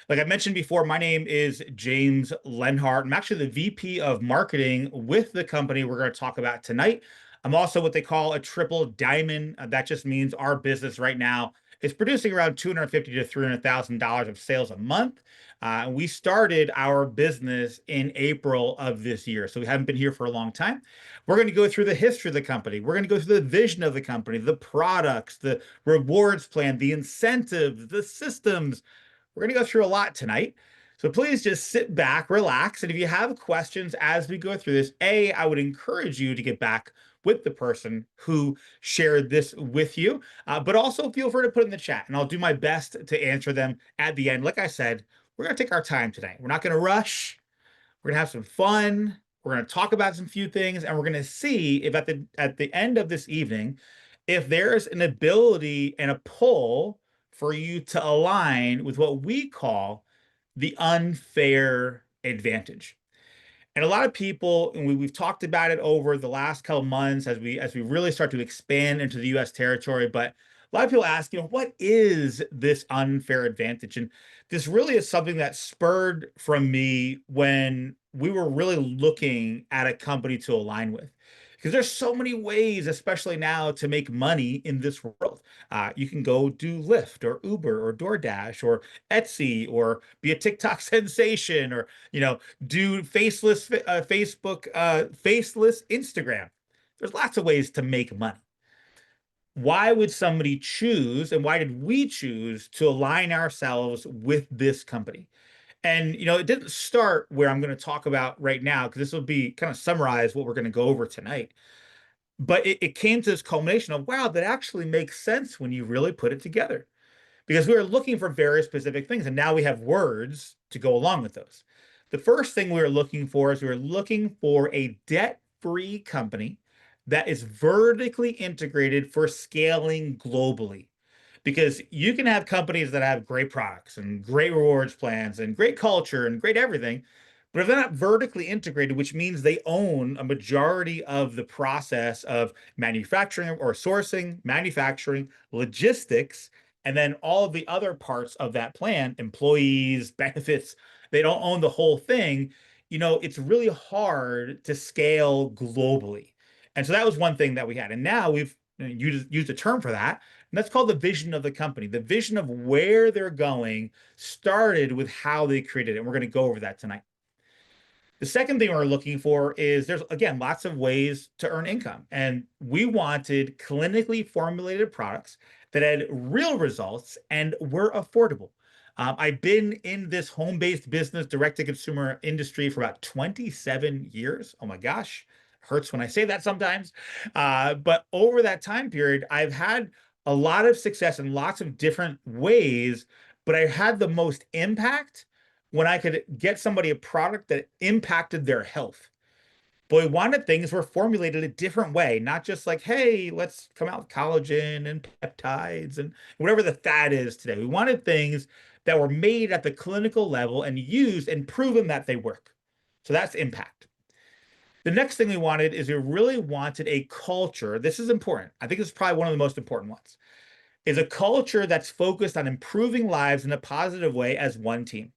Like I mentioned before, my name is James Leonhardt. I'm actually the VP of marketing with the company we're going to talk about tonight. I'm also what they call a triple diamond. That just means our business right now is producing around 250 to $300,000 of sales a month. We started our business in April of this year, so we haven't been here for a long time. We're going to go through the history of the company. We're going to go through the vision of the company, the products, the rewards plan, the incentives, the systems. We're going to go through a lot tonight. So please just sit back, relax. And if you have questions as we go through this, I would encourage you to get back with the person who shared this with you. But also feel free to put in the chat and I'll do my best to answer them at the end. Like I said, we're going to take our time today. We're not going to rush. We're going to have some fun. We're going to talk about some few things and we're going to see if at the end of this evening, if there's an ability and a pull for you to align with what we call the unfair advantage. And a lot of people, and we've talked about it over the last couple months as we really start to expand into the US territory, but a lot of people ask, what is this unfair advantage? And this really is something that spurred from me when we were really looking at a company to align with. Because there's so many ways, especially now, to make money in this world. You can go do Lyft or Uber or DoorDash or Etsy or be a TikTok sensation or do faceless Facebook, faceless Instagram. There's lots of ways to make money. Why would somebody choose, and why did we choose to align ourselves with this company? And it didn't start where I'm going to talk about right now, because this will be kind of summarize what we're going to go over tonight. But it came to this culmination of, wow, that actually makes sense when you really put it together. Because we were looking for very specific things, and now we have words to go along with those. The first thing we were looking for is we were looking for a debt-free company that is vertically integrated for scaling globally. Because you can have companies that have great products and great rewards plans and great culture and great everything, but if they're not vertically integrated, which means they own a majority of the process of manufacturing or sourcing, manufacturing, logistics, and then all of the other parts of that plan, employees, benefits, they don't own the whole thing. It's really hard to scale globally. And so that was one thing that we had. And now we've used a term for that, and that's called the vision of the company. The vision of where they're going started with how they created it. And we're going to go over that tonight. The second thing we're looking for is there's, again, lots of ways to earn income. And we wanted clinically formulated products that had real results and were affordable. I've been in this home-based business, direct-to-consumer industry for about 27 years. Oh my gosh, hurts when I say that sometimes. But over that time period, I've had a lot of success in lots of different ways, but I had the most impact when I could get somebody a product that impacted their health. But we wanted things were formulated a different way, not just like, hey, let's come out with collagen and peptides and whatever the fad is today. We wanted things that were made at the clinical level and used and proven that they work. So that's impact. The next thing we wanted is we really wanted a culture. This is important. I think this is probably one of the most important ones. Is a culture that's focused on improving lives in a positive way as one team.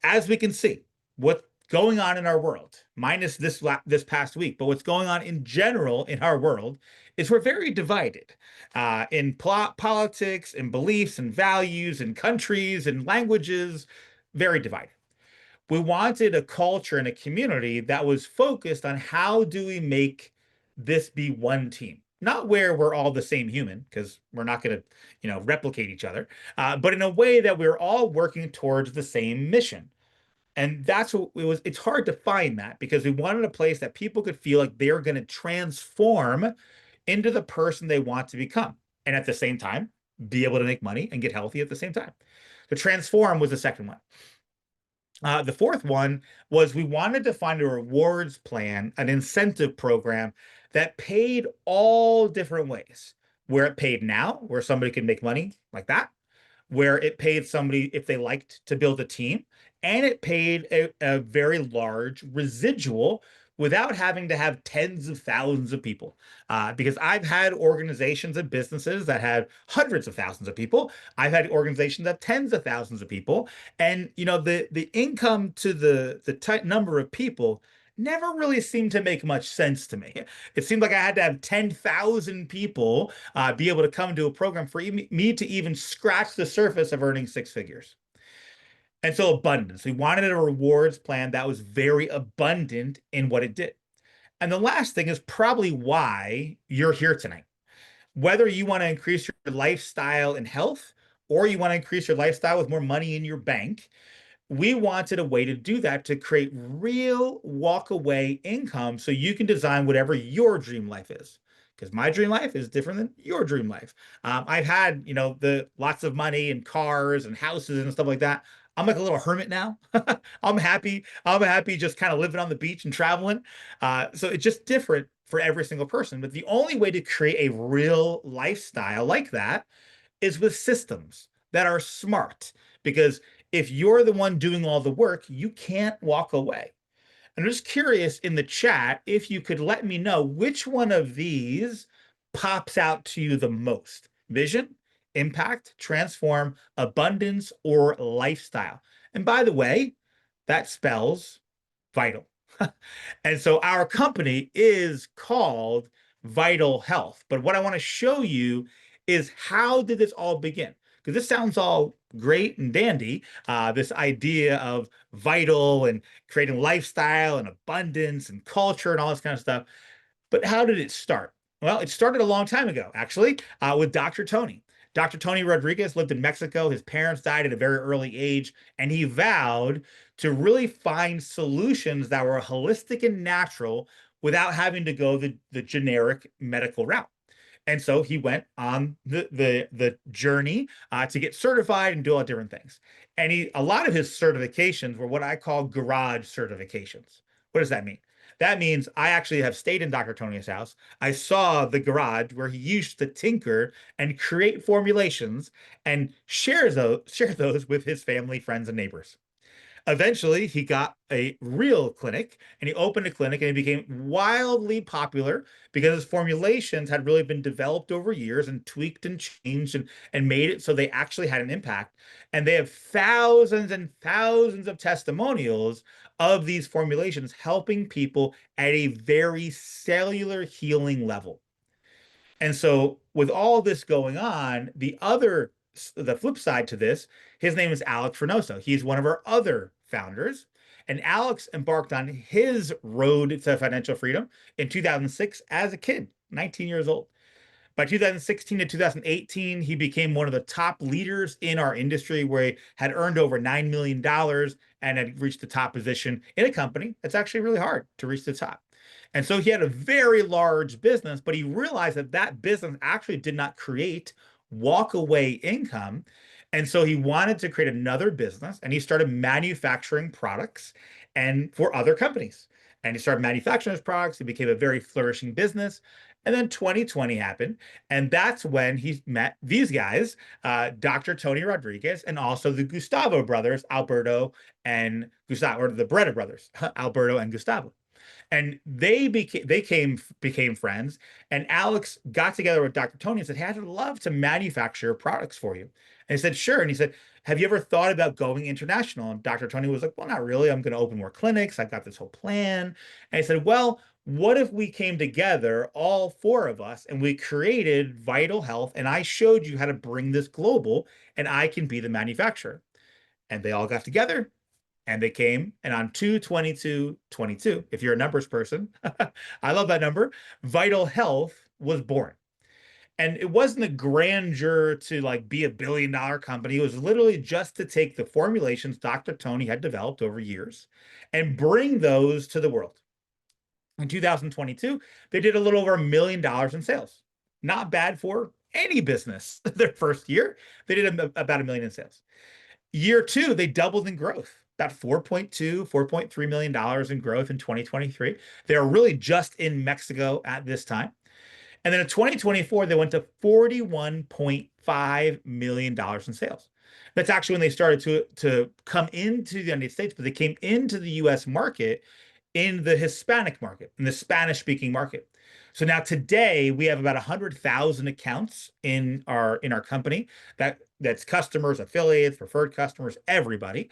As we can see, what's going on in our world, minus this past week, but what's going on in general in our world is we're very divided in politics and beliefs and values and countries and languages, very divided. We wanted a culture and a community that was focused on how do we make this be one team. Not where we're all the same human, because we're not going to, replicate each other, but in a way that we're all working towards the same mission. And that's what it was. It's hard to find that because we wanted a place that people could feel like they're going to transform into the person they want to become. And at the same time, be able to make money and get healthy at the same time. So transform was the second one. The fourth one was we wanted to find a rewards plan, an incentive program that paid all different ways. Where it paid now, where somebody could make money like that, where it paid somebody if they liked to build a team, and it paid a very large residual without having to have tens of thousands of people. Because I've had organizations and businesses that had hundreds of thousands of people. I've had organizations that have tens of thousands of people. And the income to the tight number of people never really seemed to make much sense to me. It seemed like I had to have 10,000 people be able to come to a program for me to even scratch the surface of earning six figures. And so abundance. We wanted a rewards plan that was very abundant in what it did. And the last thing is probably why you're here tonight. Whether you want to increase your lifestyle and health, or you want to increase your lifestyle with more money in your bank, we wanted a way to do that to create real walk away income so you can design whatever your dream life is. Because my dream life is different than your dream life. I've had, the lots of money and cars and houses and stuff like that. I'm like a little hermit now. I'm happy. I'm happy just kind of living on the beach and traveling. So it's just different for every single person. But the only way to create a real lifestyle like that is with systems that are smart. Because if you're the one doing all the work, you can't walk away. And I'm just curious in the chat if you could let me know which one of these pops out to you the most: vision, impact, transform, abundance, or lifestyle. And by the way, that spells vital. And so our company is called Vital Health. But what I want to show you is how did this all begin? Because this sounds all great and dandy, this idea of vital and creating lifestyle and abundance and culture and all this kind of stuff. But how did it start? Well, it started a long time ago, actually, with Dr. Tony. Dr. Tony Rodriguez lived in Mexico. His parents died at a very early age, and he vowed to really find solutions that were holistic and natural without having to go the generic medical route. And so he went on the journey to get certified and do all different things. And a lot of his certifications were what I call garage certifications. What does that mean? That means I actually have stayed in Dr. Tony's house. I saw the garage where he used to tinker and create formulations and share those with his family, friends, and neighbors. Eventually, he got a real clinic and he opened a clinic and he became wildly popular because his formulations had really been developed over years and tweaked and changed and made it so they actually had an impact. And they have thousands and thousands of testimonials of these formulations helping people at a very cellular healing level. And so, with all this going on, the flip side to this, his name is Alex Reynoso. He's one of our other founders. And Alex embarked on his road to financial freedom in 2006 as a kid, 19 years old. By 2016 to 2018, he became one of the top leaders in our industry where he had earned over $9 million and had reached the top position in a company. It's actually really hard to reach the top. And so he had a very large business, but he realized that that business actually did not create walk away income. And so he wanted to create another business and he started manufacturing products and for other companies. And he started manufacturing his products. It became a very flourishing business. And then 2020 happened. And that's when he met these guys, Dr. Tony Rodriguez, and also the Gustavo brothers, Alberto and Gustavo, or the Beretta brothers, Alberto and Gustavo. And they became friends. And Alex got together with Dr. Tony and said, "Hey, I'd love to manufacture products for you." And he said, "Sure." And he said, "Have you ever thought about going international?" And Dr. Tony was like, "Well, not really. I'm going to open more clinics. I've got this whole plan." And he said, "Well, what if we came together, all four of us, and we created Vital Health, and I showed you how to bring this global, and I can be the manufacturer." And they all got together and they came, and on 2/22/22, if you're a numbers person, I love that number, Vital Health was born. And it wasn't a grandeur to like be $1 billion company. It was literally just to take the formulations Dr. Tony had developed over years and bring those to the world. In 2022, they did a little over $1 million in sales. Not bad for any business. Their first year, they did about 1 million in sales. Year two, they doubled in growth, about 4.2, $4.3 million in growth in 2023. They were really just in Mexico at this time. And then in 2024, they went to $41.5 million in sales. That's actually when they started to come into the United States, but they came into the US market in the Hispanic market, in the Spanish speaking market. So now today we have about 100,000 accounts in our company that's customers, affiliates, preferred customers, everybody.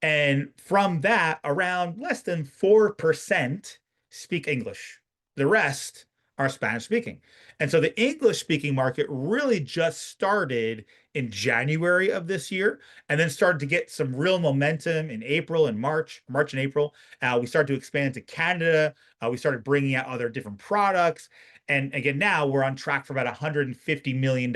And from that, around less than 4% speak English. The rest are Spanish speaking. And so the English speaking market really just started in January of this year and then started to get some real momentum in April and March and April. We started to expand to Canada. We started bringing out other different products. And again, now we're on track for about $150 million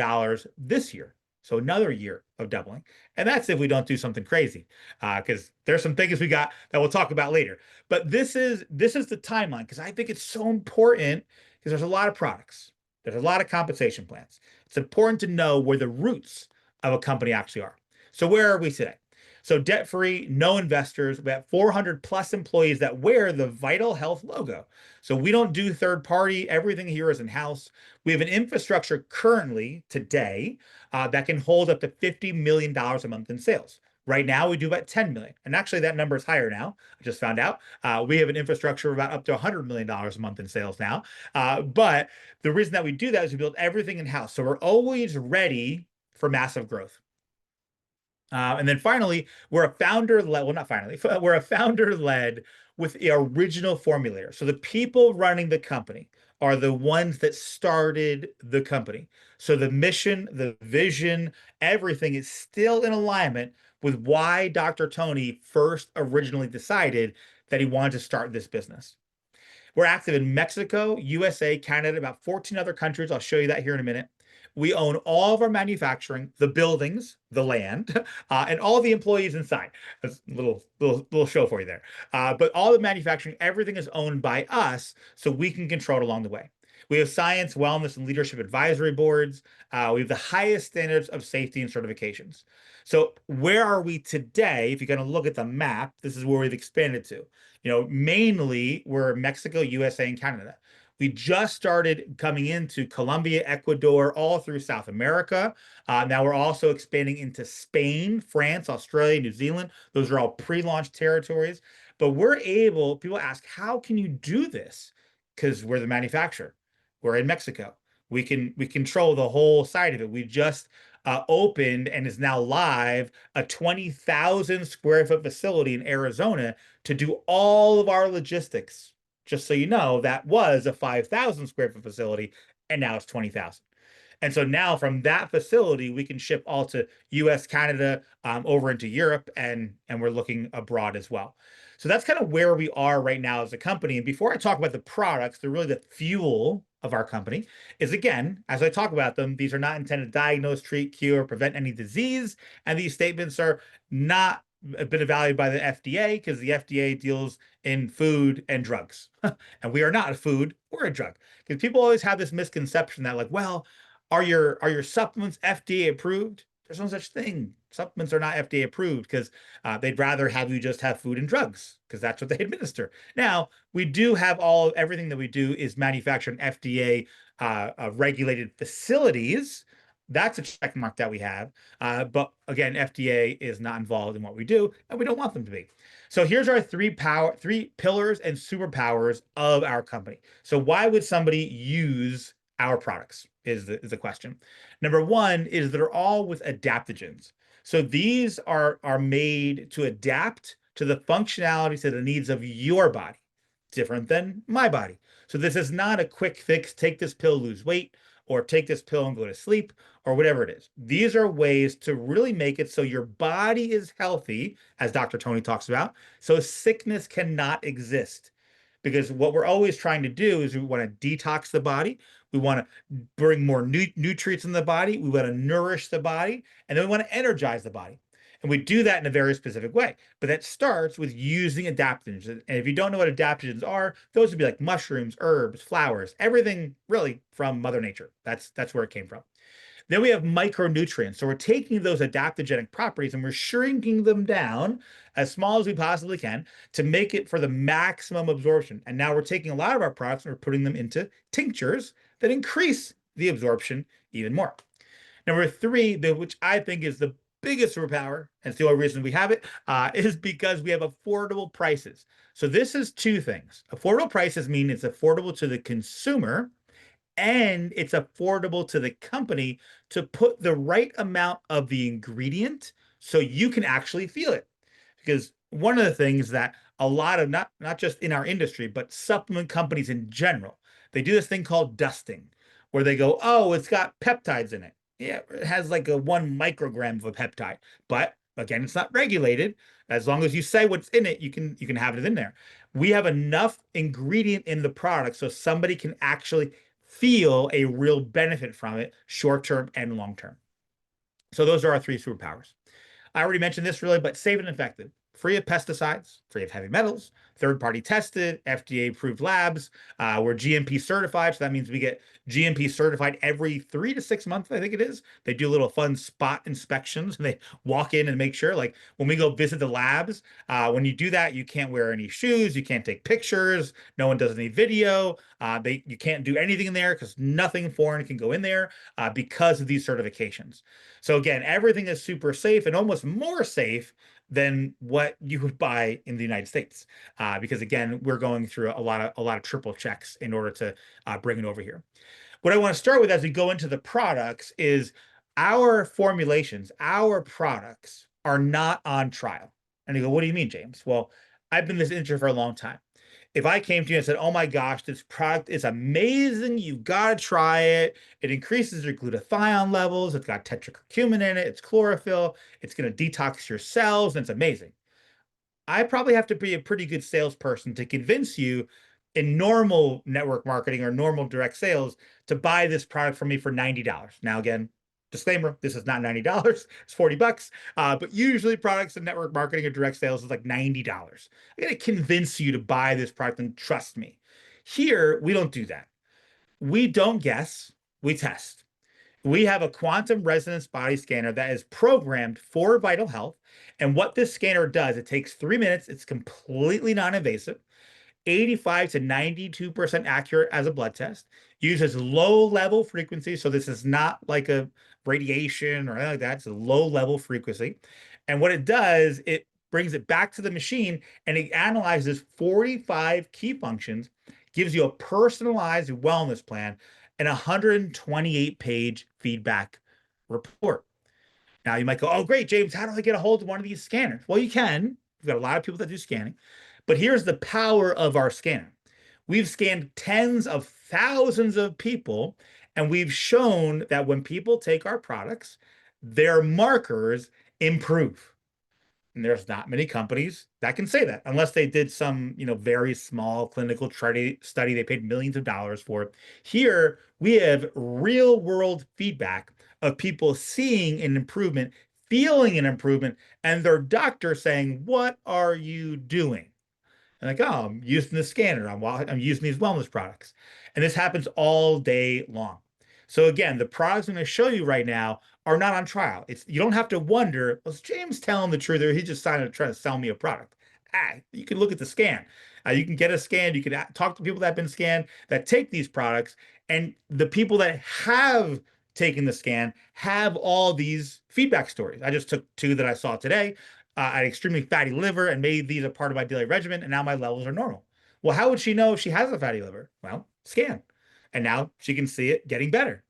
this year. So another year of doubling. And that's if we don't do something crazy, because there's some things we got that we'll talk about later. But this is the timeline because I think it's so important because there's a lot of products, there's a lot of compensation plans. It's important to know where the roots of a company actually are. So where are we today? So debt free, no investors. We have 400 plus employees that wear the Vital Health logo. So we don't do third party. Everything here is in house. We have an infrastructure currently today that can hold up to $50 million a month in sales. Right now, we do about 10 million. And actually, that number is higher now. I just found out. We have an infrastructure of about up to $100 million a month in sales now. But the reason that we do that is we build everything in house. So we're always ready for massive growth. And then finally, we're a founder-led, well, not finally, we're a founder-led with the original formulator. So the people running the company are the ones that started the company. So the mission, the vision, everything is still in alignment with why Dr. Tony first originally decided that he wanted to start this business. We're active in Mexico, USA, Canada, about 14 other countries. I'll show you that here in a minute. We own all of our manufacturing, the buildings, the land, and all the employees inside. That's a little show for you there. But all the manufacturing, everything is owned by us, so we can control it along the way. We have science, wellness, and leadership advisory boards. We have the highest standards of safety and certifications. So where are we today? If you're going to look at the map, this is where we've expanded to. Mainly we're Mexico, USA, and Canada. We just started coming into Colombia, Ecuador, all through South America. Now we're also expanding into Spain, France, Australia, New Zealand. Those are all pre-launch territories. But people ask, how can you do this? Because we're the manufacturer. We're in Mexico. We control the whole side of it. We just opened and is now live a 20,000 square foot facility in Arizona to do all of our logistics. Just so you know, that was a 5,000 square foot facility, and now it's 20,000. And so now from that facility, we can ship all to US, Canada, over into Europe, and we're looking abroad as well. So that's kind of where we are right now as a company. And before I talk about the products, they're really the fuel of our company is, again, as I talk about them, these are not intended to diagnose, treat, cure, prevent any disease. And these statements are not been evaluated by the FDA because the FDA deals in food and drugs. And we are not a food or a drug. Because people always have this misconception that, like, well, are your supplements FDA approved? There's no such thing. Supplements are not FDA approved because they'd rather have you just have food and drugs because that's what they administer. Now, we do have everything that we do is manufactured in FDA regulated facilities. That's a check mark that we have. But again, FDA is not involved in what we do, and we don't want them to be. So here's our three pillars and superpowers of our company. So why would somebody use our products is the question. Number one is they're all with adaptogens. So these are made to adapt to the functionality to the needs of your body, different than my body. So this is not a quick fix, take this pill, lose weight, or take this pill and go to sleep, or whatever it is. These are ways to really make it so your body is healthy, as Dr. Tony talks about, so sickness cannot exist. Because what we're always trying to do is we want to detox the body. We want to bring more nutrients in the body. We want to nourish the body. And then we want to energize the body. And we do that in a very specific way. But that starts with using adaptogens. And if you don't know what adaptogens are, those would be like mushrooms, herbs, flowers, everything really from Mother Nature. That's where it came from. Then we have micronutrients. So we're taking those adaptogenic properties and we're shrinking them down as small as we possibly can to make it for the maximum absorption. And now we're taking a lot of our products and we're putting them into tinctures that increase the absorption even more. Number three, which I think is the biggest superpower, and it's the only reason we have it, is because we have affordable prices. So this is two things. Affordable prices mean it's affordable to the consumer and it's affordable to the company to put the right amount of the ingredient so you can actually feel it. Because one of the things that a lot of not just in our industry, but supplement companies in general, they do this thing called dusting, where they go, "Oh, it's got peptides in it." Yeah, it has like a 1 microgram of a peptide, but again, it's not regulated. As long as you say what's in it, you can have it in there. We have enough ingredient in the product so somebody can actually feel a real benefit from it, short term and long term. So those are our three superpowers. I already mentioned this really, but safe and effective. Free of pesticides, free of heavy metals, third-party tested, FDA-approved labs. We're GMP certified, so that means we get GMP certified every 3 to 6 months, I think it is. They do little fun spot inspections, and they walk in and make sure. Like when we go visit the labs, when you do that, you can't wear any shoes, you can't take pictures, no one does any video. You can't do anything in there because nothing foreign can go in there because of these certifications. So again, everything is super safe and almost more safe than what you would buy in the United States, because again, we're going through a lot of triple checks in order to bring it over here. What I want to start with as we go into the products is our formulations, our products are not on trial. And you go, what do you mean, James? Well, I've been in this industry for a long time. If I came to you and said, oh my gosh, this product is amazing, you gotta try it. It increases your glutathione levels, it's got tetracurcumin in it, it's chlorophyll, it's gonna detox your cells, and it's amazing. I probably have to be a pretty good salesperson to convince you in normal network marketing or normal direct sales to buy this product from me for $90. Now, again, disclaimer, this is not $90, it's $40. But usually products in network marketing or direct sales is like $90. I gotta convince you to buy this product and trust me. Here, we don't do that. We don't guess, we test. We have a quantum resonance body scanner that is programmed for vital health. And what this scanner does, it takes 3 minutes, it's completely non-invasive. 85 to 92% accurate as a blood test, uses low level frequency. So this is not like a radiation or anything like that. It's a low level frequency. And what it does, it brings it back to the machine and it analyzes 45 key functions, gives you a personalized wellness plan and a 128-page feedback report. Now you might go, oh, great, James, how do I get a hold of one of these scanners? Well, you can. We've got a lot of people that do scanning. But here's the power of our scanner. We've scanned tens of thousands of people, and we've shown that when people take our products, their markers improve. And there's not many companies that can say that unless they did some, very small clinical study they paid millions of dollars for. Here, we have real world feedback of people seeing an improvement, feeling an improvement, and their doctor saying, what are you doing? And like, oh, I'm using the scanner. I'm using these wellness products. And this happens all day long. So again, the products I'm going to show you right now are not on trial. You don't have to wonder, was James telling the truth or he just trying to sell me a product? You can look at the scan. You can get a scan. You can talk to people that have been scanned that take these products. And the people that have taken the scan have all these feedback stories. I just took two that I saw today. I had extremely fatty liver and made these a part of my daily regimen, and now my levels are normal. Well, how would she know if she has a fatty liver? Well, scan. And now she can see it getting better.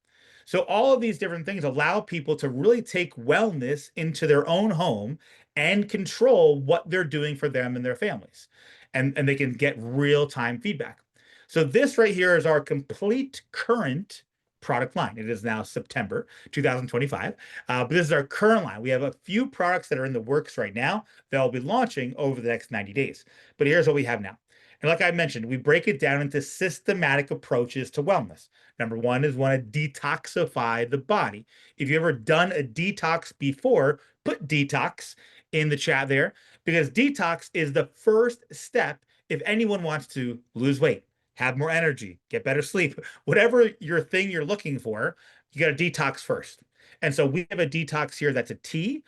So all of these different things allow people to really take wellness into their own home and control what they're doing for them and their families. And they can get real-time feedback. So this right here is our complete current product line. It is now September 2025. But this is our current line. We have a few products that are in the works right now that will be launching over the next 90 days. But here's what we have now. And like I mentioned, we break it down into systematic approaches to wellness. Number one is want to detoxify the body. If you've ever done a detox before, put detox in the chat there because detox is the first step if anyone wants to lose weight, have more energy, get better sleep, whatever your thing you're looking for, you got to detox first. And so we have a detox here that's a T.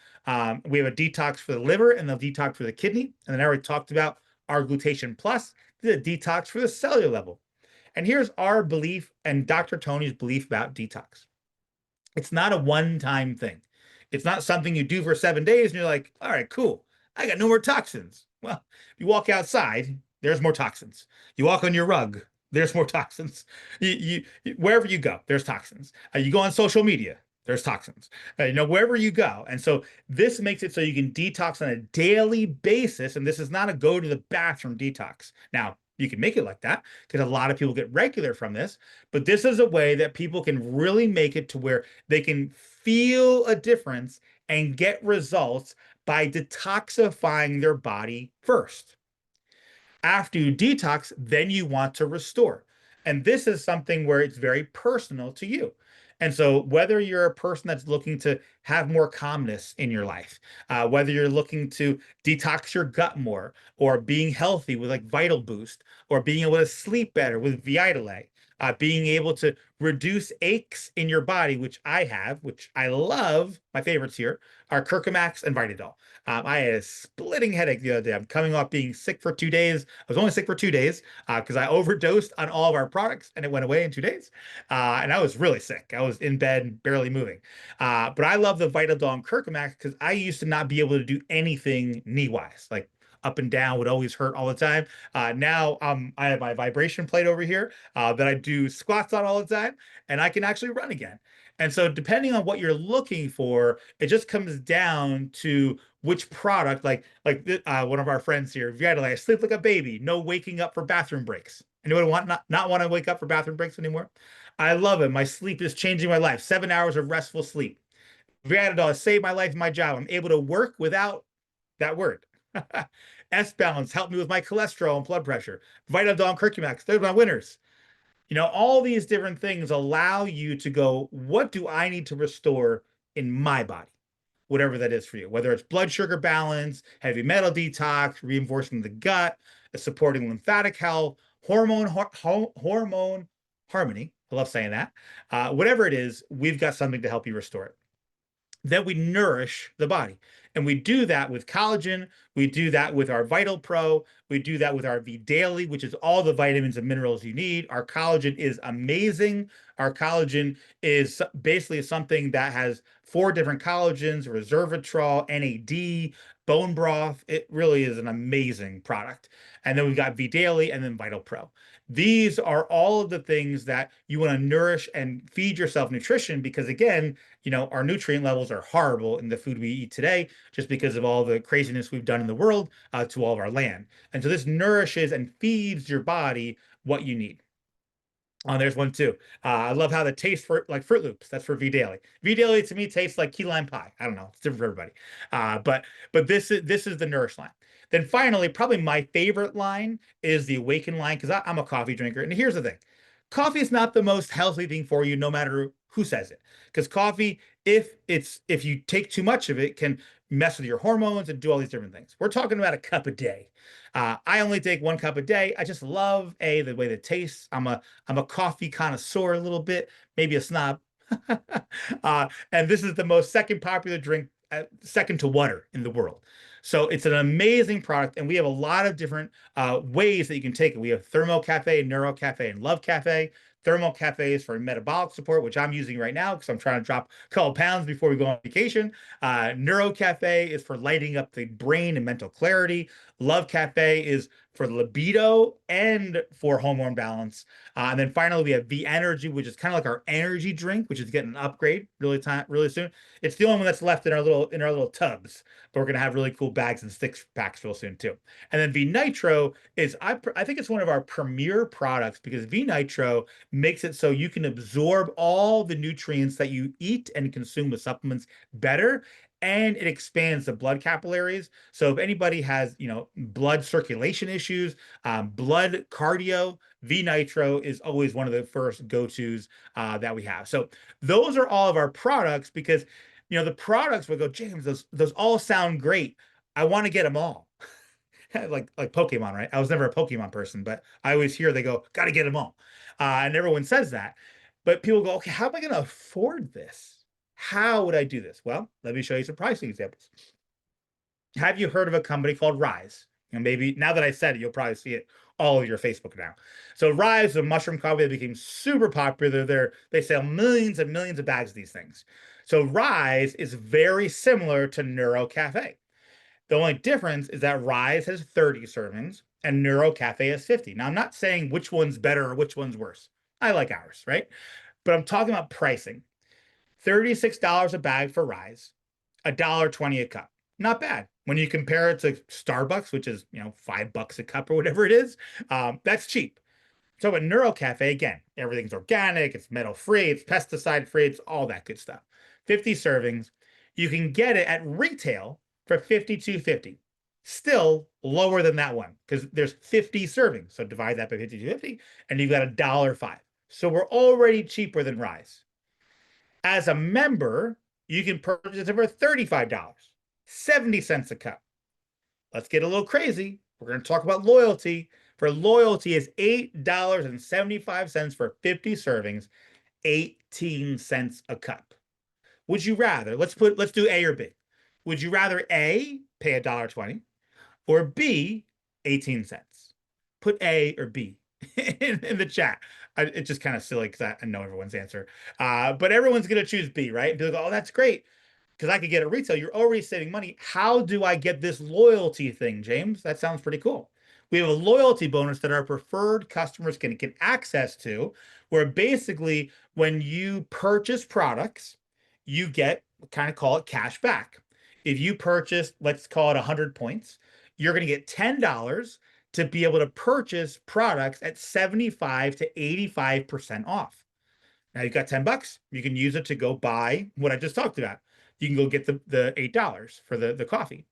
We have a detox for the liver and the detox for the kidney. And then I already talked about our glutation plus, the detox for the cellular level. And here's our belief and Dr. Tony's belief about detox. It's not a one-time thing. It's not something you do for 7 days and you're like, all right, cool. I got no more toxins. Well, if you walk outside, there's more toxins. You walk on your rug, there's more toxins. Wherever you go, there's toxins. You go on social media, there's toxins. Wherever you go. And so this makes it so you can detox on a daily basis. And this is not a go to the bathroom detox. Now, you can make it like that because a lot of people get regular from this, but this is a way that people can really make it to where they can feel a difference and get results by detoxifying their body first. After you detox, then you want to restore. And this is something where it's very personal to you. And so, whether you're a person that's looking to have more calmness in your life, whether you're looking to detox your gut more, or being healthy with like Vital Boost, or being able to sleep better with Vitale, being able to reduce aches in your body, which I have, which I love. My favorites here are Curcumax and Vitadol. I had a splitting headache the other day. I'm coming off being sick for 2 days. I was only sick for 2 days because I overdosed on all of our products and it went away in 2 days. And I was really sick. I was in bed, barely moving. But I love the Vitadol and Curcumax because I used to not be able to do anything knee-wise. Like up and down would always hurt all the time. Now I have my vibration plate over here that I do squats on all the time, and I can actually run again. And so, depending on what you're looking for, it just comes down to which product. Like one of our friends here, Vital, I sleep like a baby, no waking up for bathroom breaks. Anyone not want to wake up for bathroom breaks anymore? I love it. My sleep is changing my life. 7 hours of restful sleep. Vital has saved my life and my job. I'm able to work without that word. S Balance helped me with my cholesterol and blood pressure. Vitadol and Curcumax, those are my winners. All these different things allow you to go, what do I need to restore in my body? Whatever that is for you, whether it's blood sugar balance, heavy metal detox, reinforcing the gut, supporting lymphatic health, hormone harmony. I love saying that. Whatever it is, we've got something to help you restore it. Then we nourish the body. And we do that with collagen. We do that with our Vital Pro. We do that with our V Daily, which is all the vitamins and minerals you need. Our collagen is amazing. Our collagen is basically something that has 4 different collagens, resveratrol, NAD, bone broth. It really is an amazing product. And then we've got V Daily and then Vital Pro. These are all of the things that you want to nourish and feed yourself nutrition because, again, our nutrient levels are horrible in the food we eat today just because of all the craziness we've done in the world to all of our land. And so this nourishes and feeds your body what you need. Oh, there's one too. I love how the taste for like Fruit Loops. That's for V Daily. V Daily to me tastes like key lime pie. I don't know. It's different for everybody. But this is the Nourish line. Then finally, probably my favorite line is the Awaken line because I'm a coffee drinker. And here's the thing: coffee is not the most healthy thing for you, no matter who says it. Because coffee, if you take too much of it, can mess with your hormones and do all these different things. We're talking about a cup a day. I only take 1 cup a day. I just love the way it tastes. I'm a coffee connoisseur a little bit, maybe a snob. And this is the most second popular drink, second to water in the world. So it's an amazing product, and we have a lot of different ways that you can take it. We have Thermo Cafe, Neuro Cafe, and Love Cafe. Thermal Cafe is for metabolic support, which I'm using right now because I'm trying to drop a couple pounds before we go on vacation. Neuro Cafe is for lighting up the brain and mental clarity. Love Cafe is for libido and for hormone balance. And then finally, we have V Energy, which is kind of like our energy drink, which is getting an upgrade really soon. It's the only one that's left in our little tubs, but we're gonna have really cool bags and sticks packs real soon too. And then V Nitro is I think it's one of our premier products because V Nitro makes it so you can absorb all the nutrients that you eat and consume with supplements better, and it expands the blood capillaries. So if anybody has, blood circulation issues, blood cardio, V Nitro is always one of the first go-tos that we have. So those are all of our products because, the products will go, James, those all sound great. I want to get them all. like Pokemon, right? I was never a Pokemon person, but I always hear they go, got to get them all. And everyone says that. But people go, okay, how am I going to afford this? How would I do this? Well, let me show you some pricing examples. Have you heard of a company called Rise? And maybe now that I said it, you'll probably see it all over your Facebook now. So Rise, a mushroom coffee that became super popular. They sell millions and millions of bags of these things. So Rise is very similar to Neuro Cafe. The only difference is that Rise has 30 servings and Neuro Cafe has 50. Now, I'm not saying which one's better or which one's worse. I like ours, right? But I'm talking about pricing. $36 a bag for Rise, $1.20 a cup. Not bad. When you compare it to Starbucks, which is, $5 a cup or whatever it is, that's cheap. So at Neuro Cafe, again, everything's organic, it's metal free, it's pesticide free, it's all that good stuff. 50 servings. You can get it at retail for 52.50. Still lower than that one because there's 50 servings. So divide that by 52.50 and you've got $1.05. So we're already cheaper than Rise. As a member, you can purchase it for $35, 70 cents a cup. Let's get a little crazy. We're going to talk about loyalty. For loyalty is $8.75 for 50 servings, 18 cents a cup. Would you rather, let's do A or B. Would you rather A, pay $1.20 or B, 18 cents? Put A or B in the chat. It's just kind of silly because I know everyone's answer. But everyone's going to choose B, right? And be like, oh, that's great because I could get it retail. You're already saving money. How do I get this loyalty thing, James? That sounds pretty cool. We have a loyalty bonus that our preferred customers can get access to, where basically when you purchase products, you get kind of call it cash back. If you purchase, let's call it 100 points, you're going to get $10 to be able to purchase products at 75 to 85% off. Now you've got $10. You can use it to go buy what I just talked about. You can go get the $8 for the coffee.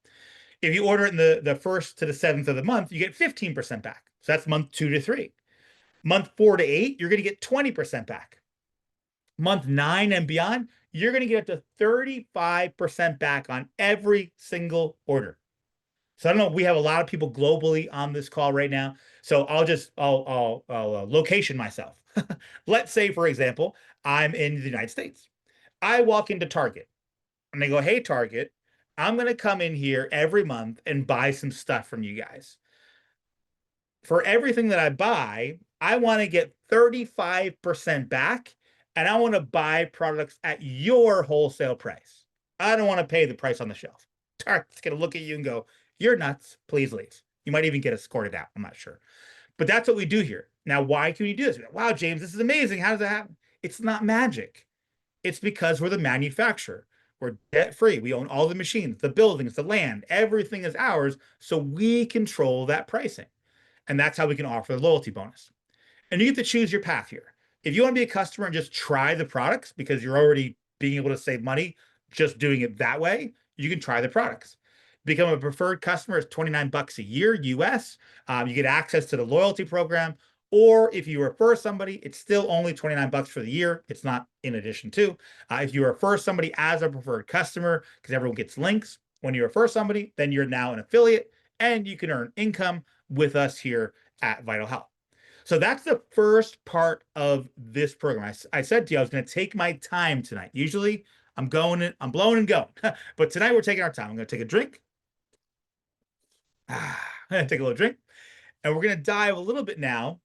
If you order it in the first to the seventh of the month, you get 15% back. So that's month 2 to 3. Month 4 to 8, you're going to get 20% back. Month 9 and beyond, you're going to get up to 35% back on every single order. So I don't know. We have a lot of people globally on this call right now. So I'll location myself. Let's say, for example, I'm in the United States. I walk into Target and they go, hey, Target, I'm going to come in here every month and buy some stuff from you guys. For everything that I buy, I want to get 35% back and I want to buy products at your wholesale price. I don't want to pay the price on the shelf. Target's going to look at you and go, you're nuts. Please leave. You might even get escorted out. I'm not sure. But that's what we do here. Now, why can we do this? Wow, James, this is amazing. How does that happen? It's not magic. It's because we're the manufacturer. We're debt free. We own all the machines, the buildings, the land. Everything is ours. So we control that pricing. And that's how we can offer the loyalty bonus. And you get to choose your path here. If you want to be a customer and just try the products because you're already being able to save money just doing it that way, you can try the products. Become a preferred customer is $29 a year US. You get access to the loyalty program. Or if you refer somebody, it's still only $29 for the year. It's not in addition to. If you refer somebody as a preferred customer, because everyone gets links, when you refer somebody, then you're now an affiliate and you can earn income with us here at Vital Health. So that's the first part of this program. I said to you, I was going to take my time tonight. Usually I'm blowing and going. But tonight we're taking our time. I'm going to take a drink. I'm going to take a little drink. And we're going to dive a little bit now.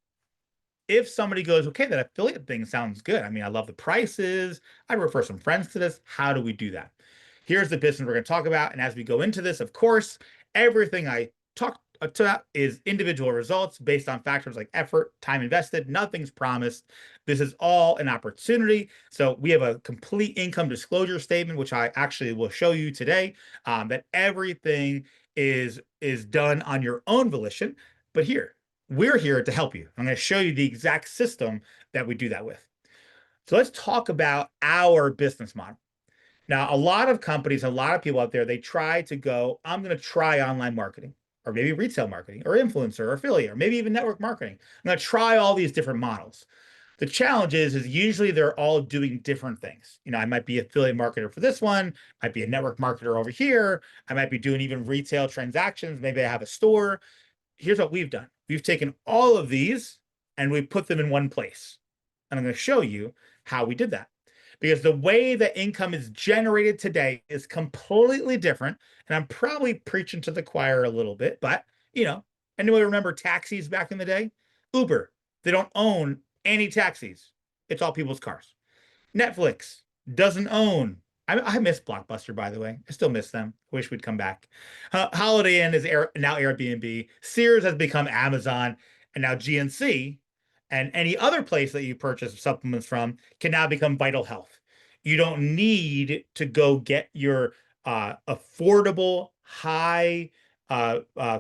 If somebody goes, okay, that affiliate thing sounds good. I mean, I love the prices. I refer some friends to this. How do we do that? Here's the business we're going to talk about. And as we go into this, of course, everything I talked about is individual results based on factors like effort, time invested. Nothing's promised. This is all an opportunity. So we have a complete income disclosure statement, which I actually will show you today, that everything is done on your own volition. But here, we're here to help you. I'm going to show you the exact system that we do that with. So let's talk about our business model. Now, a lot of companies, a lot of people out there, they try to go, I'm going to try online marketing or maybe retail marketing or influencer or affiliate or maybe even network marketing. I'm going to try all these different models. The challenge is usually they're all doing different things. I might be affiliate marketer for this one, might be a network marketer over here. I might be doing even retail transactions. Maybe I have a store. Here's what we've done. We've taken all of these and we put them in one place. And I'm going to show you how we did that. Because the way that income is generated today is completely different. And I'm probably preaching to the choir a little bit, but anyone remember taxis back in the day? Uber, they don't own any taxis. It's all people's cars. Netflix doesn't own I miss Blockbuster, by the way. I still miss them. Wish we'd come back. Holiday Inn is now Airbnb. Sears has become Amazon, and now GNC and any other place that you purchase supplements from can now become Vital Health. You don't need to go get your affordable, high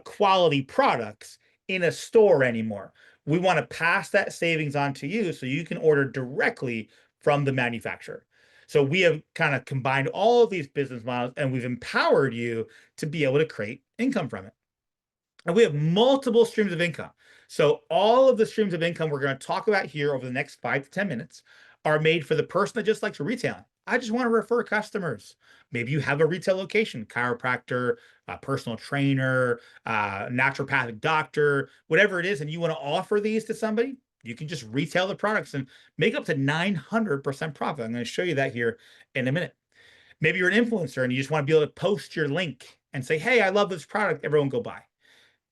quality products in a store anymore. We want to pass that savings on to you so you can order directly from the manufacturer. So we have kind of combined all of these business models and we've empowered you to be able to create income from it. And we have multiple streams of income. So all of the streams of income we're going to talk about here over the next 5 to 10 minutes are made for the person that just likes retailing. I just want to refer customers. Maybe you have a retail location, chiropractor, a personal trainer, naturopathic doctor, whatever it is, and you want to offer these to somebody. You can just retail the products and make up to 900% profit. I'm going to show you that here in a minute. Maybe you're an influencer and you just want to be able to post your link and say, hey, I love this product. Everyone go buy.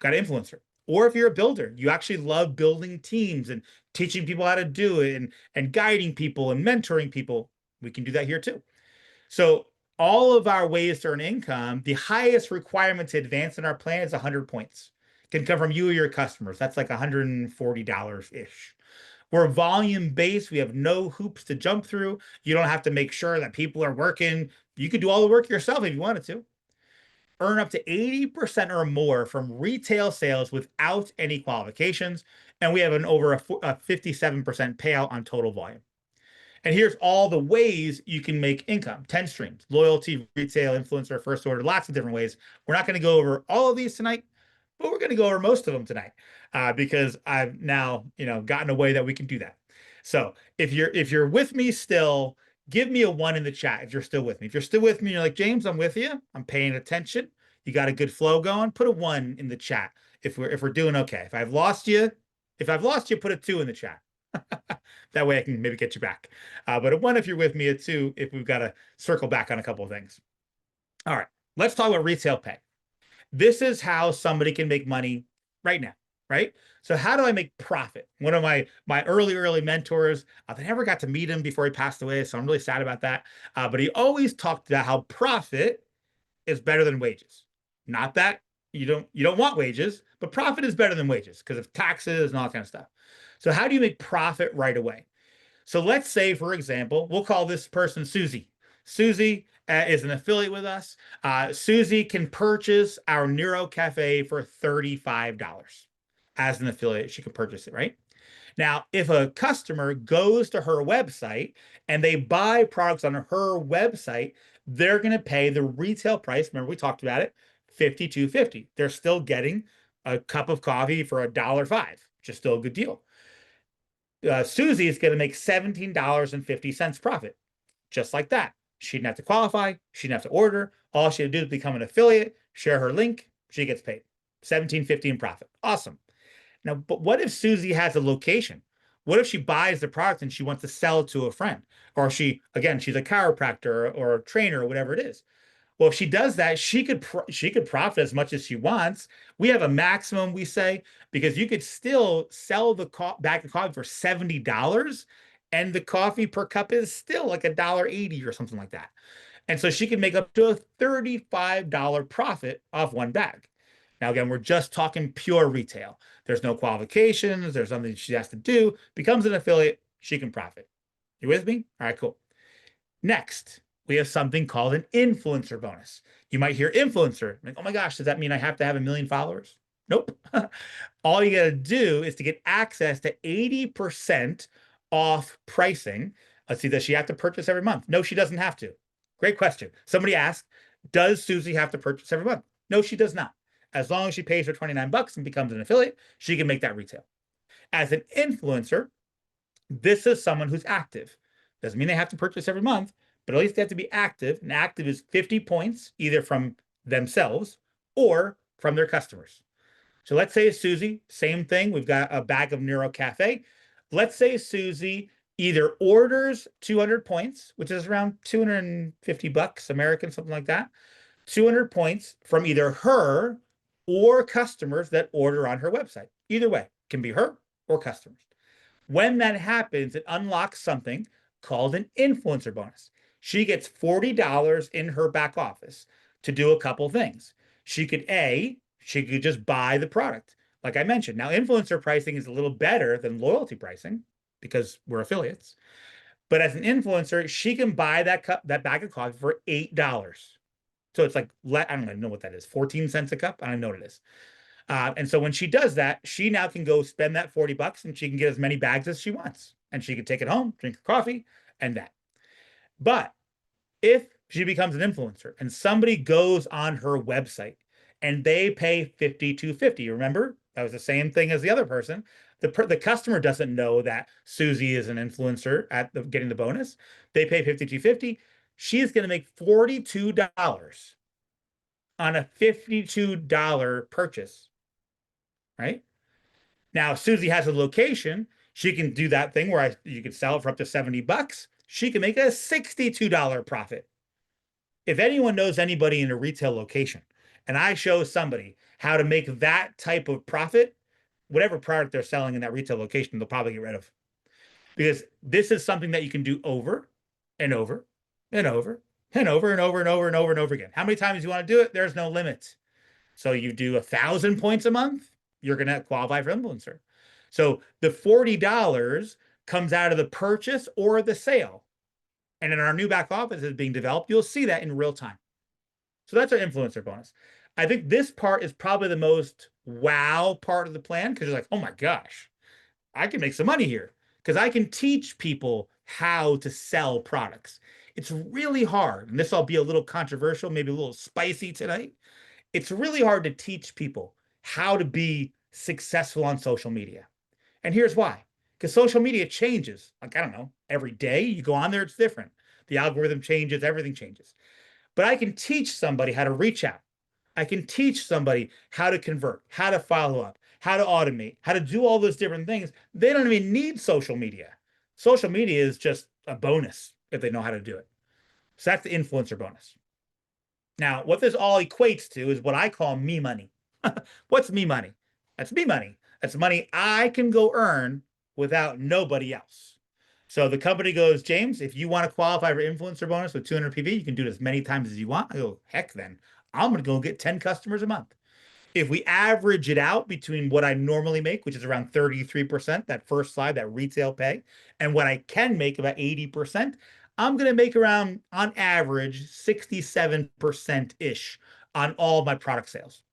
Got an influencer. Or if you're a builder, you actually love building teams and teaching people how to do it and guiding people and mentoring people. We can do that here too. So all of our ways to earn income, the highest requirement to advance in our plan is 100 points. Can come from you or your customers. That's like $140-ish. We're volume based. We have no hoops to jump through. You don't have to make sure that people are working. You could do all the work yourself if you wanted to. Earn up to 80% or more from retail sales without any qualifications. And we have an over a 57% payout on total volume. And here's all the ways you can make income. 10 streams: loyalty, retail, influencer, first order, lots of different ways. We're not going to go over all of these tonight, but we're going to go over most of them tonight because I've now, gotten a way that we can do that. So if you're with me still, give me a 1 in the chat if you're still with me. If you're still with me, you're like, James, I'm with you. I'm paying attention. You got a good flow going. Put a 1 in the chat if we're doing okay. If I've lost you, put a 2 in the chat. That way I can maybe get you back. But a 1 if you're with me, a 2 if we've got to circle back on a couple of things. All right, let's talk about retail pay. This is how somebody can make money right now, right? So how do I make profit? One of my early mentors, I never got to meet him before he passed away, so I'm really sad about that. But he always talked about how profit is better than wages. Not that you don't want wages, but profit is better than wages because of taxes and all that kind of stuff. So how do you make profit right away? So let's say, for example, we'll call this person Susie. Susie is an affiliate with us. Susie can purchase our Neuro Cafe for $35 as an affiliate. She can purchase it, right? Now, if a customer goes to her website and they buy products on her website, they're going to pay the retail price. Remember, we talked about it, $52.50. They're still getting a cup of coffee for $1.05, which is still a good deal. Susie is going to make $17.50 profit, just like that. She didn't have to qualify. She didn't have to order. All she had to do is become an affiliate, share her link. She gets paid $17.50 in profit. Awesome. Now, but what if Susie has a location? What if she buys the product and she wants to sell it to a friend? Or she's a chiropractor or a trainer or whatever it is. Well, if she does that, she could profit as much as she wants. We have a maximum, we say, because you could still sell the bag of coffee for $70, and the coffee per cup is still like $1.80 or something like that. And so she can make up to a $35 profit off one bag. Now, again, we're just talking pure retail. There's no qualifications. There's something she has to do. Becomes an affiliate, she can profit. You with me? All right, cool. Next, we have something called an influencer bonus. You might hear influencer, like, oh my gosh, does that mean I have to have 1 million followers? Nope. All you got to do is to get access to 80% off pricing. Let's see, does she have to purchase every month? No, she doesn't have to. Great question. Somebody asked, does Susie have to purchase every month? No, she does not. As long as she pays her 29 bucks and becomes an affiliate, she can make that retail. As an influencer, this is someone who's active. Doesn't mean they have to purchase every month, but at least they have to be active. And active is 50 points, either from themselves or from their customers. So let's say Susie, same thing. We've got a bag of Neuro Cafe. Let's say Susie either orders 200 points, which is around 250 bucks American, something like that. 200 points from either her or customers that order on her website. Either way, can be her or customers. When that happens, it unlocks something called an influencer bonus. She gets $40 in her back office to do a couple things. She could just buy the product. Like I mentioned, now influencer pricing is a little better than loyalty pricing because we're affiliates. But as an influencer, she can buy that bag of coffee for $8. So it's like, I don't even know what that is, 14 cents a cup. I don't know what it is. And so when she does that, she now can go spend that $40 and she can get as many bags as she wants. And she can take it home, drink her coffee, and that. But if she becomes an influencer and somebody goes on her website and they pay 52.50, remember that was the same thing as the other person. The customer doesn't know that Susie is an influencer at getting the bonus. They pay 52.50. She's going to make $42 on a $52 purchase, right? Now, Susie has a location. She can do that thing where you could sell it for up to $70. She can make a $62 profit. If anyone knows anybody in a retail location, and I show somebody how to make that type of profit, whatever product they're selling in that retail location, they'll probably get rid of. Because this is something that you can do over and over and over and over and over and over and over and over again. How many times you want to do it? There's no limit. So you do 1,000 points a month, you're going to qualify for influencer. So the $40 comes out of the purchase or the sale. And in our new back office is being developed, you'll see that in real time. So that's our influencer bonus. I think this part is probably the most wow part of the plan because you're like, oh my gosh, I can make some money here because I can teach people how to sell products. It's really hard. And this will be a little controversial, maybe a little spicy tonight. It's really hard to teach people how to be successful on social media. And here's why. Because social media changes. Like, I don't know, every day you go on there, it's different. The algorithm changes, everything changes. But I can teach somebody how to reach out. I can teach somebody how to convert, how to follow up, how to automate, how to do all those different things. They don't even need social media. Social media is just a bonus if they know how to do it. So that's the influencer bonus. Now, what this all equates to is what I call me money. What's me money? That's me money. That's money I can go earn without nobody else. So the company goes, James, if you want to qualify for influencer bonus with 200 PV, you can do it as many times as you want. I go, heck, then I'm going to go get 10 customers a month. If we average it out between what I normally make, which is around 33%, that first slide, that retail pay, and what I can make about 80%, I'm going to make around, on average, 67%-ish on all of my product sales.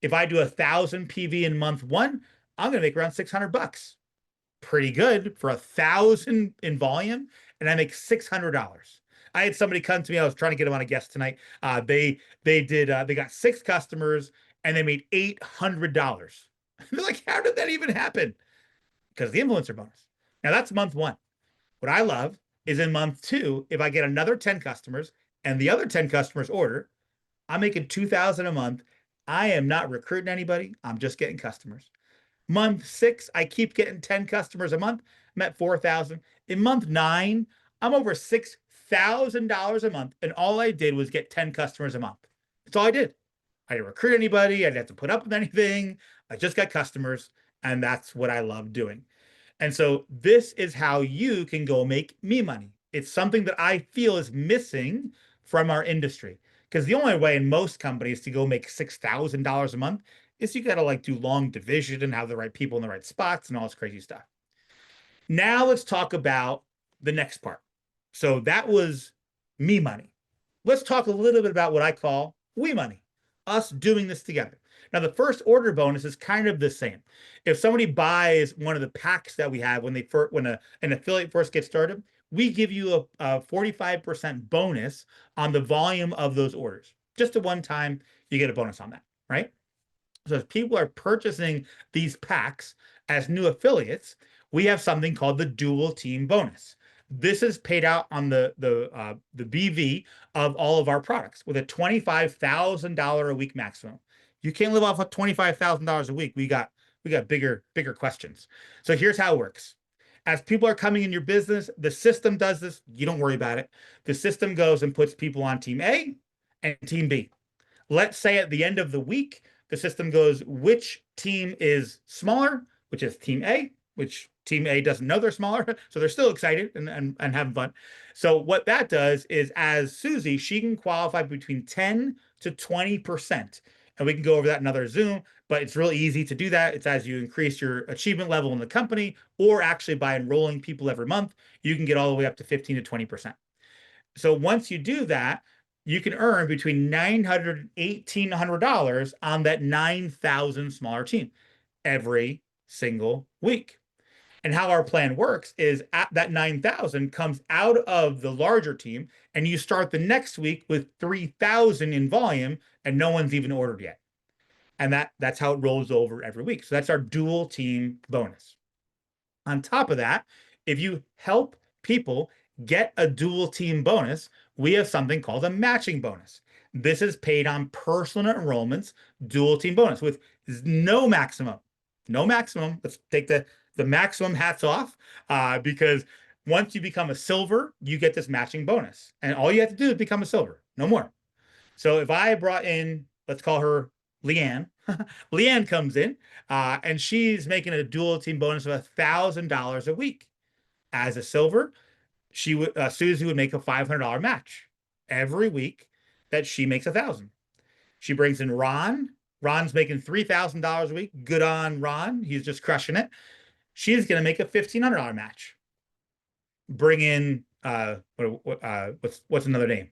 If I do 1,000 PV in month one, I'm going to make around $600. Pretty good for 1,000 in volume, and I make $600. I had somebody come to me. I was trying to get them on a guest tonight. They got 6 customers and they made $800. They're like, how did that even happen? Because the influencer bonus. Now that's month one. What I love is in month two, if I get another 10 customers and the other 10 customers order, I'm making 2,000 a month. I am not recruiting anybody. I'm just getting customers. Month six, I keep getting 10 customers a month. I'm at 4,000. In month nine, I'm over $6,000 a month. And all I did was get 10 customers a month. That's all I did. I didn't recruit anybody. I didn't have to put up with anything. I just got customers. And that's what I love doing. And so this is how you can go make me money. It's something that I feel is missing from our industry. Because the only way in most companies to go make $6,000 a month is you got to like do long division and have the right people in the right spots and all this crazy stuff. Now let's talk about the next part. So that was me money. Let's talk a little bit about what I call we money, us doing this together. Now, the first order bonus is kind of the same. If somebody buys one of the packs that we have when an affiliate first gets started, we give you a 45% bonus on the volume of those orders. Just a one time, you get a bonus on that, right? So as people are purchasing these packs as new affiliates, we have something called the dual team bonus. This is paid out on the BV of all of our products with a $25,000 a week maximum. You can't live off of $25,000 a week. We got bigger questions. So here's how it works. As people are coming in your business, the system does this. You don't worry about it. The system goes and puts people on team A and team B. Let's say at the end of the week, the system goes, which team is smaller, which is team A, which team A doesn't know they're smaller, so they're still excited and having fun. So what that does is, as Susie, she can qualify between 10 to 20%. And we can go over that in another Zoom, but it's really easy to do that. It's as you increase your achievement level in the company, or actually by enrolling people every month, you can get all the way up to 15 to 20%. So once you do that, you can earn between $900 and $1,800 on that 9,000 smaller team every single week. And how our plan works is at that 9,000 comes out of the larger team, and you start the next week with 3,000 in volume, and no one's even ordered yet. And that's how it rolls over every week. So that's our dual team bonus. On top of that, if you help people get a dual team bonus, we have something called a matching bonus. This is paid on personal enrollments, dual team bonus with no maximum. No maximum. Let's take the maximum hats off, because once you become a silver, you get this matching bonus. And all you have to do is become a silver, no more. So if I brought in, let's call her Leanne. Leanne comes in, and she's making a dual team bonus of $1,000 a week. As a silver, Susie would make a $500 match every week that she makes 1,000. She brings in Ron. Ron's making $3,000 a week. Good on Ron. He's just crushing it. She's going to make a $1,500 match. Bring in what's another name?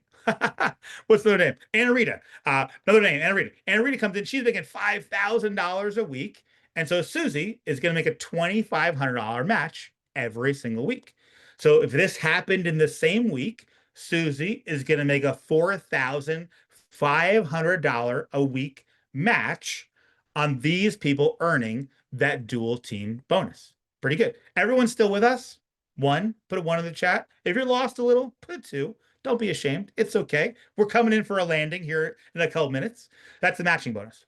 What's another name? Anna Rita. Another name, Anna Rita. Anna Rita comes in, she's making $5,000 a week. And so Susie is going to make a $2,500 match every single week. So if this happened in the same week, Susie is going to make a $4,500 a week match on these people earning that dual team bonus. Pretty good. Everyone's still with us? One, put a one in the chat. If you're lost a little, put a two. Don't be ashamed. It's okay. We're coming in for a landing here in a couple minutes. That's the matching bonus.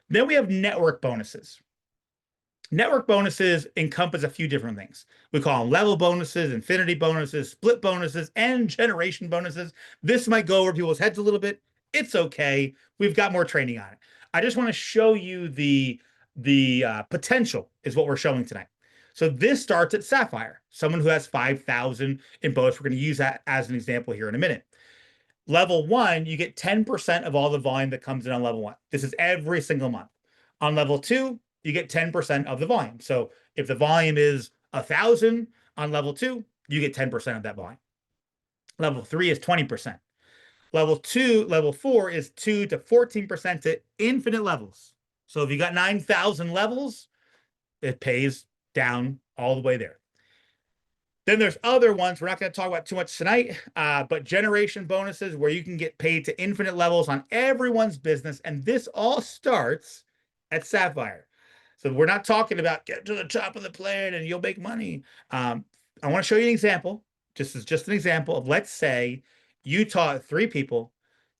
Then we have network bonuses. Network bonuses encompass a few different things. We call them level bonuses, infinity bonuses, split bonuses, and generation bonuses. This might go over people's heads a little bit. It's okay. We've got more training on it. I just want to show you the potential is what we're showing tonight. So this starts at Sapphire, someone who has 5,000 in bonus. We're going to use that as an example here in a minute. Level 1, you get 10% of all the volume that comes in on level 1. This is every single month. On level 2, you get 10% of the volume. So if the volume is 1,000 on level 2, you get 10% of that volume. Level 3 is 20%. Level 4 is 2 to 14% to infinite levels. So if you got 9,000 levels, it pays down all the way there. Then there's other ones we're not going to talk about too much tonight, but generation bonuses where you can get paid to infinite levels on everyone's business. And this all starts at Sapphire. So we're not talking about get to the top of the plane and you'll make money. I want to show you an example. Just an example of, let's say you taught 3 people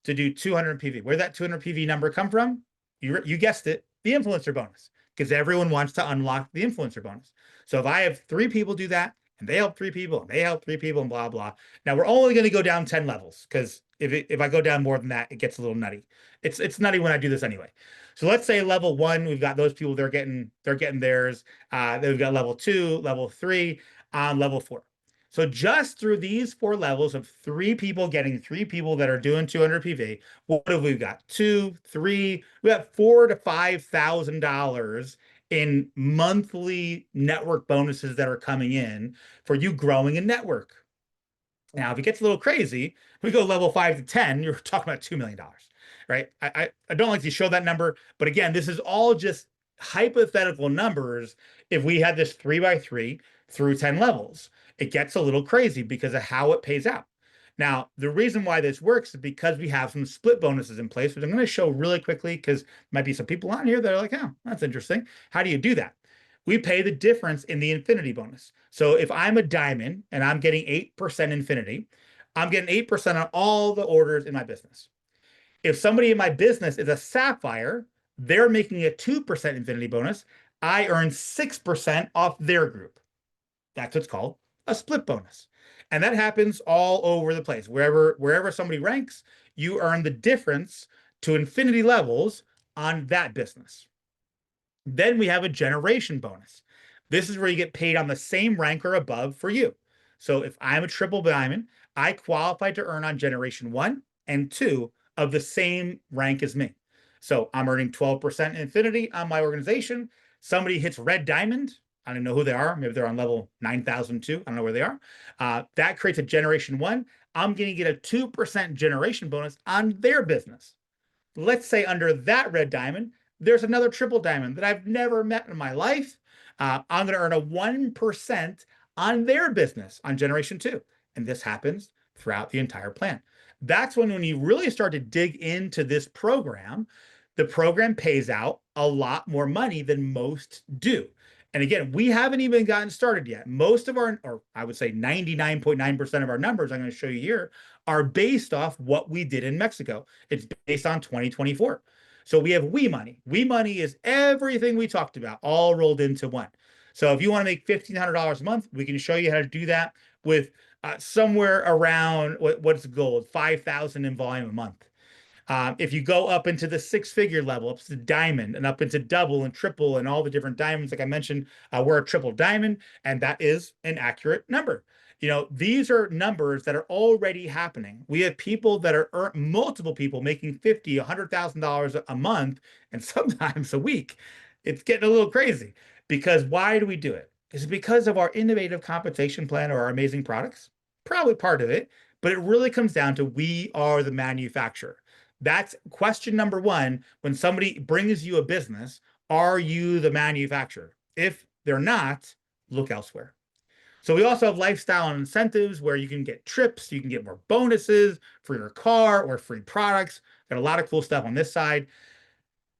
to do 200 PV. Where did that 200 PV number come from? You guessed it, the influencer bonus, because everyone wants to unlock the influencer bonus. So if I have 3 people do that, and they help 3 people, and they help 3 people, and blah, blah. Now we're only going to go down 10 levels, because if I go down more than that, it gets a little nutty. It's nutty when I do this anyway. So let's say level 1, we've got those people, they're getting theirs. Then we've got level 2, level 3, on level 4. So just through these 4 levels of 3 people getting 3 people that are doing 200 PV, what have we got? 2, 3, we got $4,000 to $5,000 in monthly network bonuses that are coming in for you growing a network. Now, if it gets a little crazy, we go level 5 to 10, you're talking about $2 million, right? I don't like to show that number, but again, this is all just hypothetical numbers. If we had this 3x3 through 10 levels, it gets a little crazy because of how it pays out. Now, the reason why this works is because we have some split bonuses in place, which I'm going to show really quickly because there might be some people on here that are like, oh, that's interesting. How do you do that? We pay the difference in the infinity bonus. So if I'm a diamond and I'm getting 8% infinity, I'm getting 8% on all the orders in my business. If somebody in my business is a sapphire, they're making a 2% infinity bonus. I earn 6% off their group. That's what's called a split bonus. And that happens all over the place. Wherever somebody ranks, you earn the difference to infinity levels on that business. Then we have a generation bonus. This is where you get paid on the same rank or above for you. So if I'm a triple diamond, I qualify to earn on generation one and two of the same rank as me. So I'm earning 12% infinity on my organization. Somebody hits red diamond. I don't know who they are. Maybe they're on level 9,002. I don't know where they are. That creates a generation one. I'm going to get a 2% generation bonus on their business. Let's say under that red diamond, there's another triple diamond that I've never met in my life. I'm going to earn a 1% on their business on generation two. And this happens throughout the entire plan. That's when you really start to dig into this program, the program pays out a lot more money than most do. And again, we haven't even gotten started yet. Most of our, or I would say 99.9% of our numbers I'm going to show you here are based off what we did in Mexico. It's based on 2024. So we have We Money. We Money is everything we talked about, all rolled into one. So if you want to make $1,500 a month, we can show you how to do that with somewhere around what's the goal? 5,000 in volume a month. If you go up into the six-figure level, up to diamond and up into double and triple and all the different diamonds, like I mentioned, we're a triple diamond, and that is an accurate number. These are numbers that are already happening. We have people that are multiple people making $50,000, $100,000 a month, and sometimes a week. It's getting a little crazy because why do we do it? Is it because of our innovative compensation plan or our amazing products? Probably part of it, but it really comes down to we are the manufacturer. That's question number one. When somebody brings you a business, are you the manufacturer? If they're not, look elsewhere. So we also have lifestyle and incentives where you can get trips, you can get more bonuses for your car or free products. Got a lot of cool stuff on this side.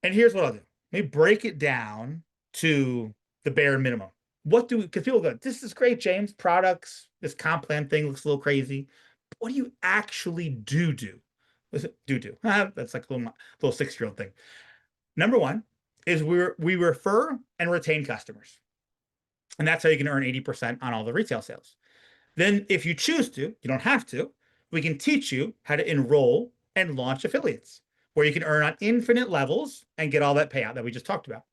And here's what I'll do. Let me break it down to the bare minimum. What do we, because people go, this is great, James, products, this comp plan thing looks a little crazy. But what do you actually do? What's it do? That's like a little 6-year-old thing. Number one is we refer and retain customers. And that's how you can earn 80% on all the retail sales. Then if you choose to, you don't have to, we can teach you how to enroll and launch affiliates where you can earn on infinite levels and get all that payout that we just talked about.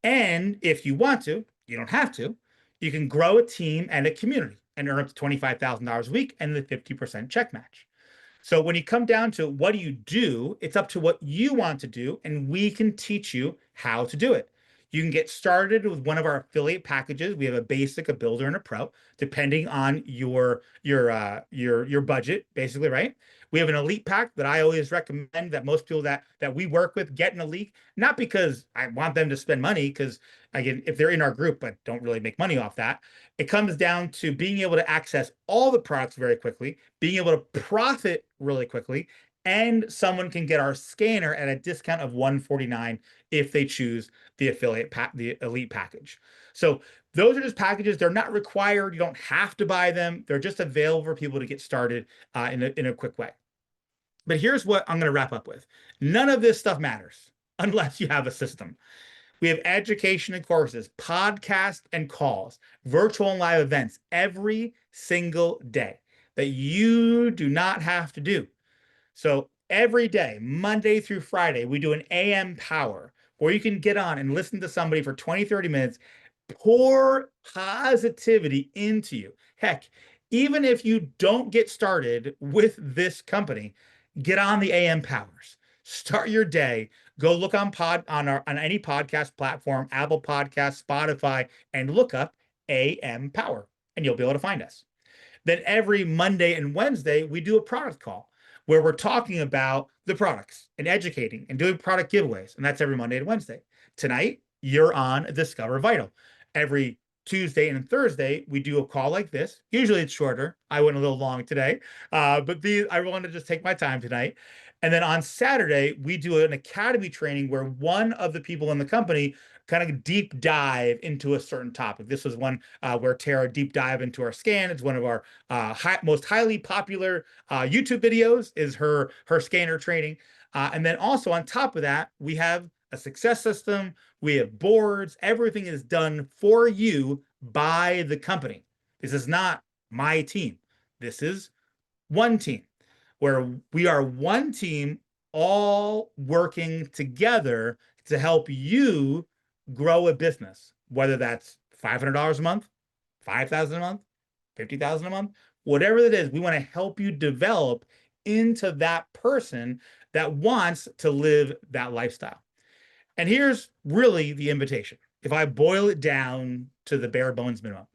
And if you want to, you don't have to, you can grow a team and a community and earn up to $25,000 a week and the 50% check match. So when you come down to what do, it's up to what you want to do, and we can teach you how to do it. You can get started with one of our affiliate packages. We have a basic, a builder, and a pro, depending on your budget, basically, right? We have an elite pack that I always recommend that most people that we work with get an elite, not because I want them to spend money, because again, if they're in our group but don't really make money off that, it comes down to being able to access all the products very quickly, being able to profit really quickly, and someone can get our scanner at a discount of $149 if they choose the the elite package. So those are just packages. They're not required. You don't have to buy them. They're just available for people to get started in a quick way. But here's what I'm going to wrap up with. None of this stuff matters unless you have a system. We have education and courses, podcasts and calls, virtual and live events every single day that you do not have to do. So every day, Monday through Friday, we do an AM power where you can get on and listen to somebody for 20, 30 minutes, pour positivity into you. Heck, even if you don't get started with this company, get on the AM powers. Start your day. Go look on any podcast platform, Apple Podcasts, Spotify, and look up AM Power, and you'll be able to find us. Then every Monday and Wednesday, we do a product call where we're talking about the products and educating and doing product giveaways. And that's every Monday and Wednesday. Tonight, you're on Discover Vital. Every Tuesday and Thursday, we do a call like this. Usually it's shorter. I went a little long today, but I wanted to just take my time tonight. And then on Saturday, we do an academy training where one of the people in the company kind of deep dive into a certain topic. This was one where Tara deep dive into our scan. It's one of our most highly popular YouTube videos is her scanner training. And then also on top of that, we have a success system. We have boards. Everything is done for you by the company. This is not my team. This is one team where we are one team all working together to help you grow a business, whether that's $500 a month, 5,000 a month, 50,000 a month, whatever it is, we want to help you develop into that person that wants to live that lifestyle. And here's really the invitation. If I boil it down to the bare bones minimum,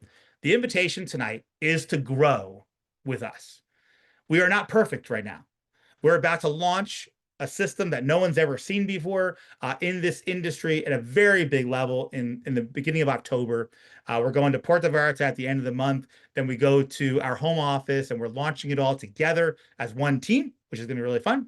the invitation tonight is to grow with us. We are not perfect right now. We're about to launch a system that no one's ever seen before in this industry at a very big level in the beginning of October. We're going to Puerto Vallarta at the end of the month. Then we go to our home office and we're launching it all together as one team, which is going to be really fun.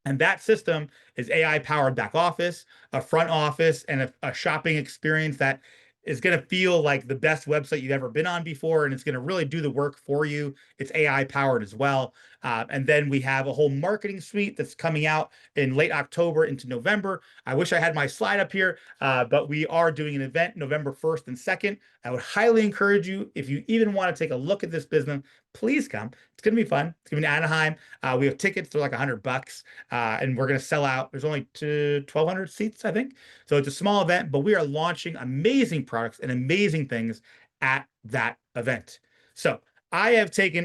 And that system is AI powered back office, a front office, and a shopping experience that is going to feel like the best website you've ever been on before. And it's going to really do the work for you. It's AI powered as well. And then we have a whole marketing suite that's coming out in late October into November. I wish I had my slide up here, but we are doing an event November 1st and 2nd. I would highly encourage you, if you even want to take a look at this business, please come. It's going to be fun. It's going to be in Anaheim. We have tickets. They're like $100, and we're going to sell out. There's only 1,200 seats, I think. So it's a small event, but we are launching amazing products and amazing things at that event. So I have taken